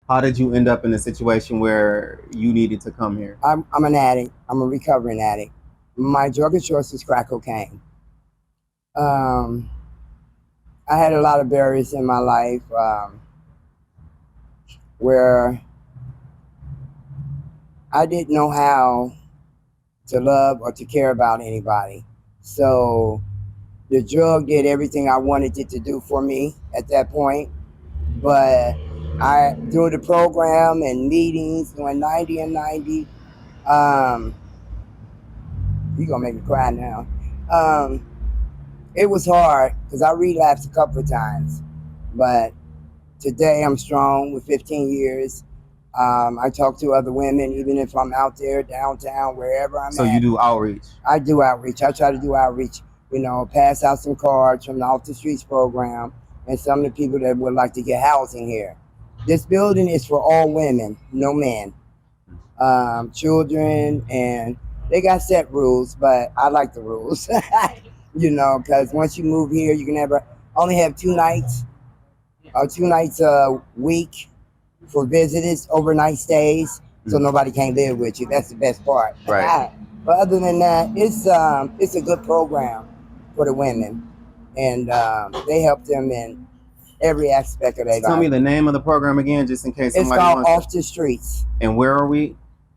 How did you end up in a situation where you needed to come here? I'm an addict. I'm a recovering addict. My drug of choice is crack cocaine. Um, I had a lot of barriers in my life where I didn't know how to love or to care about anybody. So the drug did everything I wanted it to do for me at that point. But through the program and meetings, doing 90 and 90, um, you're going to make me cry now. Um, it was hard because I relapsed a couple of times. But today I'm strong with 15 years. I talk to other women, even if I'm out there, downtown, wherever I'm So at. you do outreach? I do outreach. I try to do outreach, pass out some cards from the Off the Streets program and some of the people that would like to get housing here. This building is for all women, no men, children, and they got set rules, but I like the rules, because once you move here, you can only have 2 nights or 2 nights a week for visitors, overnight stays, so nobody can live with you. That's the best part. Right. But other than that, it's a good program for the women, and they help them in every aspect of their life. Tell me the name of the program again, just in case It's somebody called wants Off the Streets. And where are we?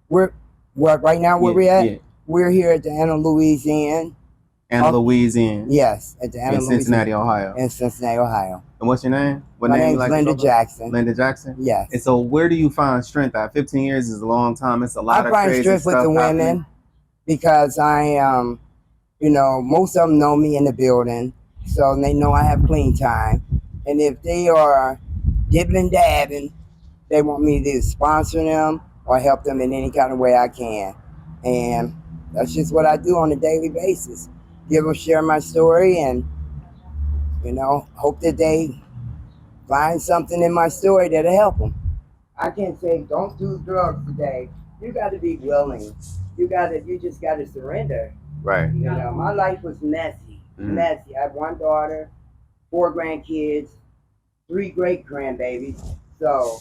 We're right now where we at. Yeah. We're here at the Anna Louise Inn. Anna Louise Inn. Yes, at the Anna in Louise Cincinnati, Ohio. In Cincinnati, Ohio. And what's your name? What My name name's you like Linda Jackson. Linda Jackson? Yes. And so where do you find strength at? 15 years is a long time. It's a lot of crazy stuff. I find strength with the women happening. Because I most of them know me in the building, so they know I have clean time. And if they are dibbling dabbing, they want me to sponsor them or help them in any kind of way I can. And that's just what I do on a daily basis. Share my story, and hope that they find something in my story that'll help them. I can't say don't do drugs today. You got to be willing. You just got to surrender. Right. My life was messy. Messy. I have one daughter, 4 grandkids, 3 great grandbabies. So,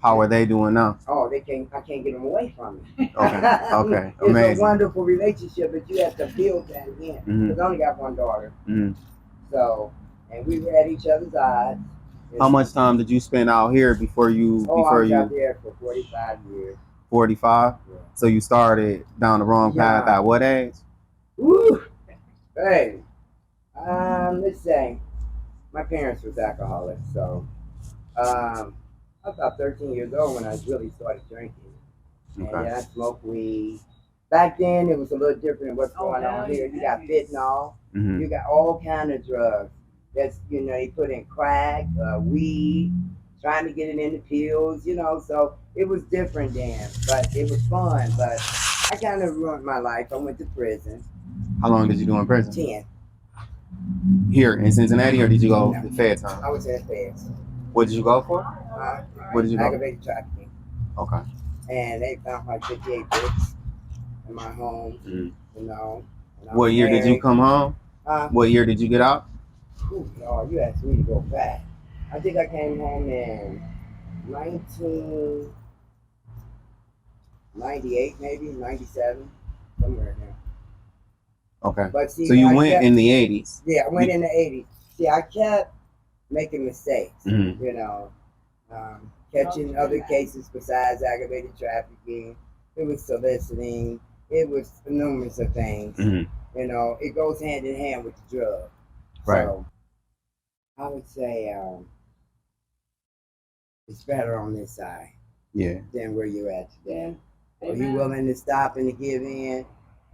How are they doing now? Oh, I can't get them away from me. Okay. It's Amazing. a wonderful relationship, but you have to build that in. Because I only got one daughter. So, and we were at each other's eyes. How much time did you spend out here before you? I was out there for 45 years. 45? Yeah. So you started down the wrong path at what age? Woo! Hey, let's say my parents was alcoholics, so I was about 13 years old when I really started drinking. And I smoked weed. Back then, it was a little different than what's going on here. You got fentanyl. You got all kind of drugs. That's, they put in crack, weed, trying to get it in the pills, so it was different then, but it was fun. But I kind of ruined my life. I went to prison. How long did you do in prison? 10. Here in Cincinnati, or did you go to Fed time? I was in Feds. What did you go for? What did you go? Aggravated trafficking. Okay. And they found like 58 books in my home, What year did you come home? What year did you get out? Ooh, Lord, you asked me to go back. I think I came home in 1998, maybe 97, somewhere in there. Okay. But see, so you went in the 80s. Yeah, I went in the 80s. See, I kept making mistakes. Catching other cases besides aggravated trafficking. It was soliciting. It was numerous of things. It goes hand in hand with the drug. Right. So I would say it's better on this side. Yeah. Than where you're at today. Are you willing to stop and to give in?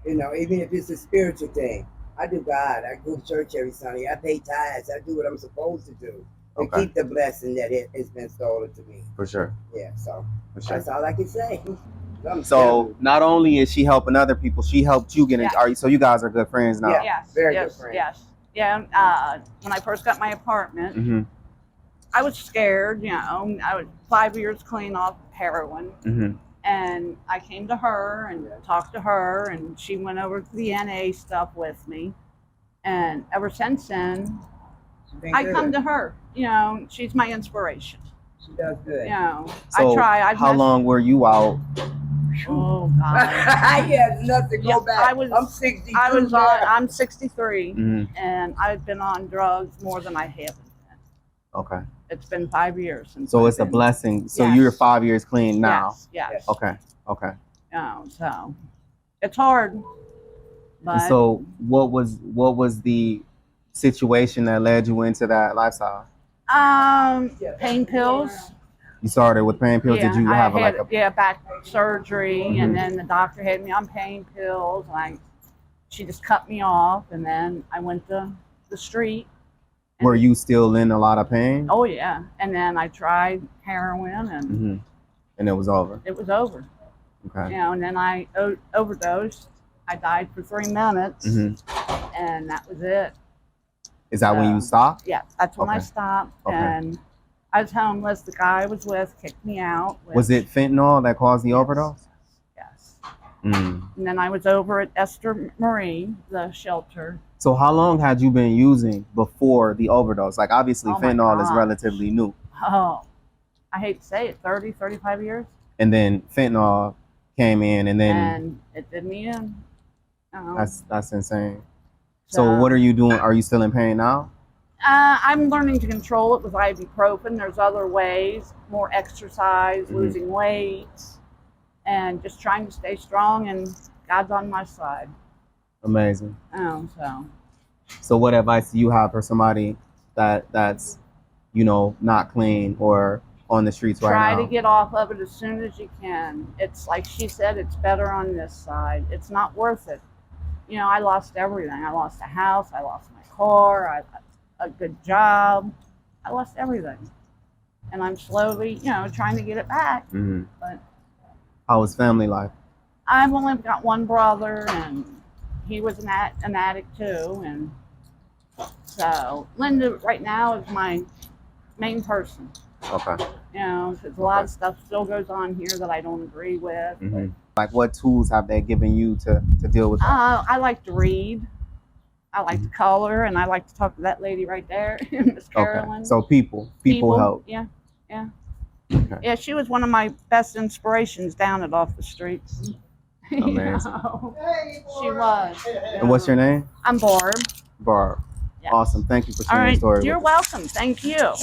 Even if it's a spiritual thing. I do God. I go to church every Sunday. I pay tithes. I do what I'm supposed to do. To keep the blessing that has been stolen to me. For sure. Yeah, so that's all I can say. So not only is she helping other people, she helped you get into. So you guys are good friends now. Yeah, Yes, very yes, good friends. yes. Yeah, when I first got my apartment, I was scared, I was 5 years clean off heroin. And I came to her and talked to her, and she went over to the NA stuff with me. And ever since then, I come to her. She's my inspiration. She does good. You know, So I try. how long were you out? Oh God. Yes, nothing. Go Yeah, back. I'm 62. I'm 63, Mhm. and I've been on drugs more than I haven't been. Okay. It's been 5 years since. So I've it's a been- blessing. So Yes. you're 5 years clean now. Yes. Okay. Okay. You know, so it's hard. But And so what was the situation that led you into that lifestyle? pain pills. You started with pain pills. Did you I have had, like a back surgery, Mhm. and then the doctor had me on pain pills, and she just cut me off, and then I went to the street. were you still in a lot of pain? Oh yeah, and then I tried heroin, and hmm And it was over. it was over. Okay. You know, and then I overdosed. I died for 3 minutes, hmm and that was it. Is that when you stopped? Yeah, that's when I Okay. stopped, Okay. and I was homeless. The guy I was with kicked me out. Was it fentanyl that caused the Yes. overdose? Yes. Mm. And then I was over at Esther Marie, the shelter. So how long had you been using before the overdose? Like obviously Oh my fentanyl is gosh. relatively new. Oh, I hate to say it, 30, 35 years. And then fentanyl came in and then And it did me in. that's insane. So what are you doing? Are you still in pain now? I'm learning to control it with ibuprofen. There's other ways, more exercise, Mhm. losing weight, and just trying to stay strong, and God's on my side. Amazing. So So what advice do you have for somebody that's not clean or on the streets right try now? to get off of it as soon as you can. It's like she said, it's better on this side. It's not worth it. You know, I lost everything. I lost a house. I lost my car. I lost a good job. I lost everything. And I'm slowly, trying to get it back. Mhm. But How was family life? I've only got one brother, and he was an addict too. And so Linda right now is my main person. Okay. Because a lot of stuff still goes on here that I don't agree with. hmm Like what tools have they given you to deal with that? I like to read. I like to color, and I like to talk to that lady right there, Miss Carolyn. Okay. So people help. Yeah, yeah. Okay. Yeah, she was one of my best inspirations down it off the streets. Amazing. She was. And what's your name? I'm Barb. Barb. Yeah. Awesome. Thank you for All sharing your right, story. you're with us. welcome. Thank you.